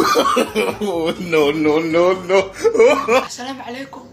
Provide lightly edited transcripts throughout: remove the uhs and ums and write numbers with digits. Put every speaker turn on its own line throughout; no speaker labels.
No, no, no, no.
السلام عليكم.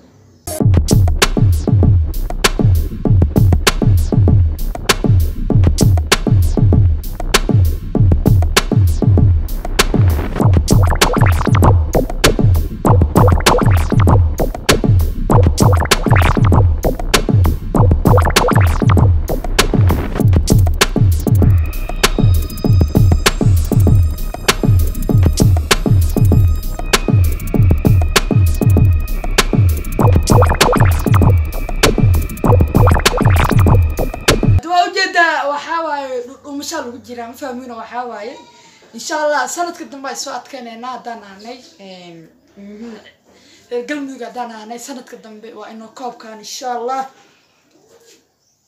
ومشال وجيران فاهمين وحواي إن شاء الله سنة قدام باي سوات كنا داناني قلبي قداناني سنة قدام وإنه كوب كان إن شاء الله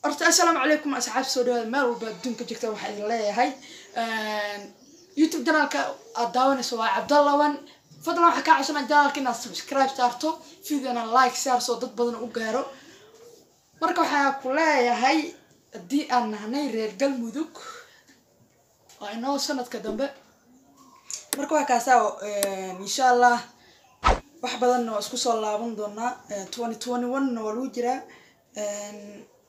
السلام عليكم أصحاب سوريا المال وبدون كجكتة واحد الله هاي يوتيوب جنالك أداون سوا عبد الله وان فضلا حكا عشان جنالك الناس سبسكرايب صارتو فيديونا لايك صار صوت بدن وقارو مركو حياكو لا هاي دي أنا نير قلمودك وإنه سنة كدنبه مركو كاساو إن شاء الله وحبذنا اسكو سو لابن دونا 2021 نولو جرا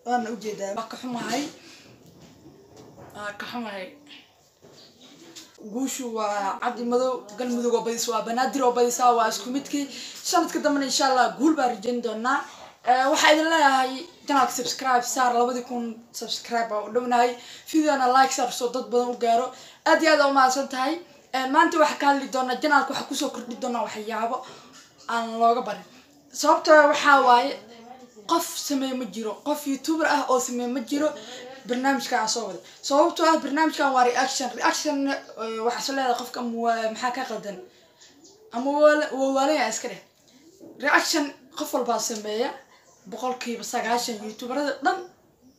أنا أوجد كحماي كحماي قوشو وعبد المدو قلمودك وبديس وبنادر وبديس واسكو متكي سنة كدنبه إن شاء الله قول بارجين دونا waxaa idin leeyahay channelka subscribe saar labadii kun subscribe oo dhawnahay fiidiyoona like saar soo dad badan u gaaro aad iyo aad u mahadsan tahay maanta waxa ka hadli doona channelka waxa ku soo kordhi doona waxyaabo aan looga barin sababtoo waxa waaye qof sameey ma jiro qof youtuber ah oo sameey ma jiro barnaamijka aan soo wado sababtoo ah barnaamijkan waa reaction waxa soo leeyahay qofka maxaa ka qaldan ama waalaya iska dheh reaction qof walba sameeya boqolkiiba 90 youtuberada dhan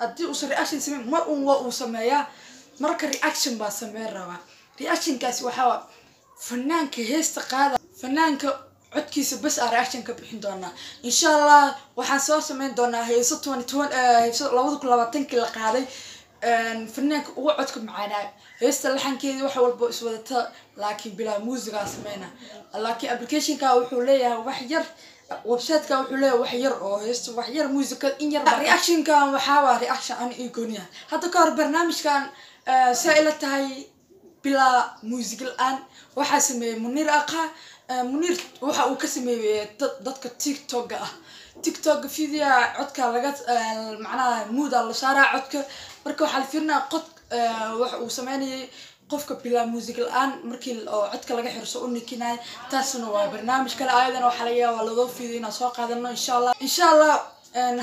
hadii uu reaction sameeyo mar uu sameeyaa marka reaction ba sameey raba reaction kaasi waxa fanaanka heesta qaada fanaanka codkiisa bas reaction ka bixin doona insha Allah waxaan soo sameyn doonaa heeso 2020 la qaaday fanaanka ugu codka macaanaa heesta laxankeeda wax walba iswadata laakiin bila muusiga sameeyna laakiin application-ka wuxuu leeyahay wax yar website ka wuxuu leeyahay wax yar oo heesto wax yar music in yar reaction ka waxa waa reaction aan igooniya hadda ka hor barnaamijkan saa'ila tahay bila music aan waxa sameeyay Munir Aqa Munir waxa uu ka sameeyay dadka TikTok video codka laga macnaha mood la saaraa codka marka waxa la fiirnaa qod waxa uu sameeyay qofka bila music aan markii codka laga xirso u nikinay taasna waa barnaamij kale ayadana waxa la yaabaa loo fiidina soo qaadano insha Allah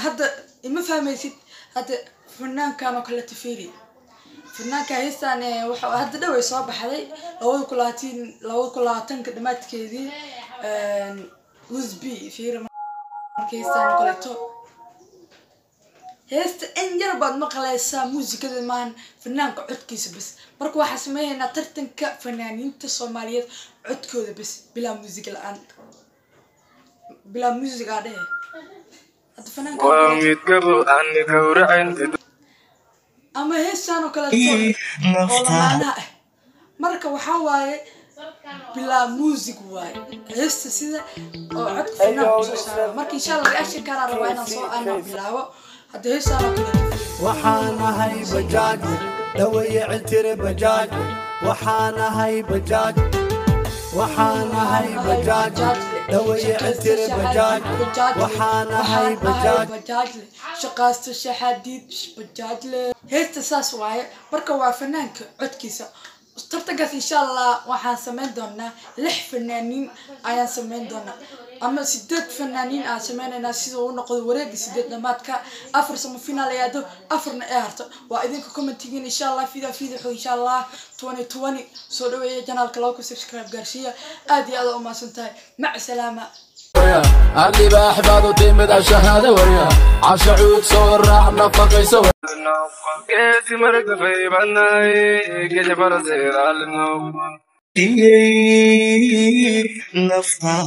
hadda ima fahmaysid hadda fanaankan oo kala tafiri fanaanka heestan waxa hadda dhaway soo baxday 2020 ka dhamaadkeedii USB fiir markii heestan kala to heesta in yar baad maqlaysaa muusikada maan fanaanka codkiisa bas marka waxa sameeynaa tartanka fanaaniinta Soomaaliyeed codkooda bas bila music la'aan bila music aad hada fanaanka waa mid gabo aan gowracan ama heestan oo kala to marka waxa waaye bila music waaye heesta sida oo cod fanaanka marka insha Allah reaction ka rabaa inaan soo bilaabo هذا هي سنة
وحانا هاي بجاج دوي عتر بجاج وحانا هاي بجاج وحانا هاي بجاج دوي عتر بجاج وحانا هاي بجاج
شقاست الشحاديد بجاج له هي تساس واي بركة وفنانك عدكيسة ترتقص إن شاء الله وحان سمين دونا لح فنانين أيان سمين دونا أما سدد فنانين سمين الناس يسوون نقد ورق سدد نماتك أفر سما فينا ليادو أفر نأهرت وإذن كومنتين إن شاء الله فيديو إن شاء الله 2020 سودوية جنال كلاوكو سبسكرايب قرشية أدي هذا أما سنتاي مع السلامة
عندي بأحباب وتيمد الشهادة وريا عشعود صور راح نفقي سوا كيف مرق في بناي كيف برزير على النوم نفطر